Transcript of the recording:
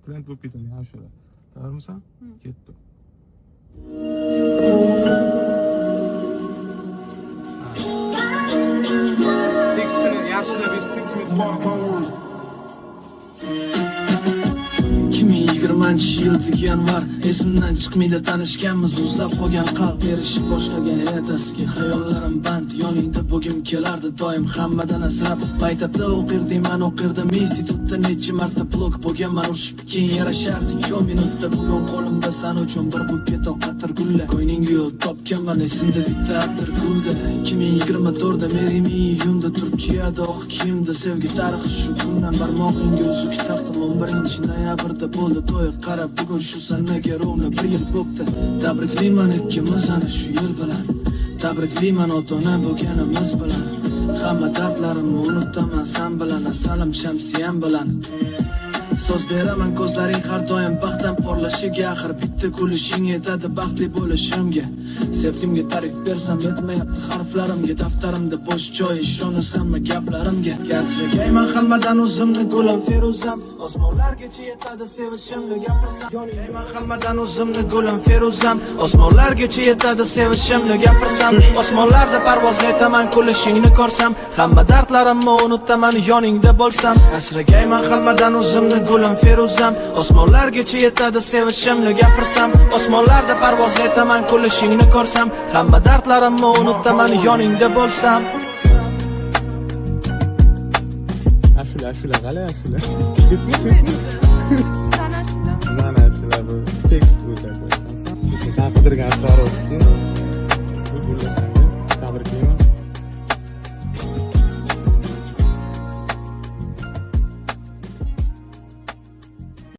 trend bo'lib ketadigan ashula. Tayyormisan? Ketdi. Tekstini yaxshilab eshitsak, 2020-yil yanvar, esimdan chiqmaydi tanishganmiz, muzlab qolgan qalb erishib boshlagan ertasiga xayollarim band, yoningda bo'lgim kelardi doim hammadan asrab. Maktabda o'qirdim, o'qirdim, institutda necha marta blok bo'lganman, urushib keyin yarashardi 2 minutda. Bugun qo'limda san uchun bir buket oqatir gullar, ko'yningga yo'l topganman, esimda bitta atir gulda. 2024da merimi iyunda Turkiyada oq kiyimda, sevgi tarixi shu kundan barmog'ingga uzuk taqdim. 11-noyabrda bo'ldi to'y, qarab bugun shu sanaga rovna 1 yil bo'pti. Tabriklayman ikkimiz ana shu yil bilan, tabriklayman ota-ona bo'lganimiz bilan. Hamma dardlarimni unutaman san bilan, asalim shamsiyam bilan. So'z beraman ko'zlaring har doim baxtdan porlashiga, axir bitta kulishing yetadi baxtli bo'lishimga. Sevgimga ta'rif bersam yetmayapti harflarimga, daftarimda bo'sh joy, ishonasanmi gaplarimga. Asragayman hammadan o'zimni gulim feruzam, osmonlargacha yetadi sevishimni gapirsam. Yonayman hammadan o'zimni gulim feruzam, osmonlargacha yetadi sevishimni gapirsam. Osmonlarda parvoz etaman kulishingni ko'rsam, hamma dardlarimni unutaman yoningda bo'lsam. Asragayman hammadan o'zimni gulim feruzam, osmonlargacha yetadi sevishimni gapirsam. Osmonlarda parvoz etaman kulishingni ko'rsam, hamma dardlarimni unutaman yoningda bo'lsam. Ashula qalay ashula? Mana ashula bu tekst o'tadi. Sen qidirgan asror o'tdi.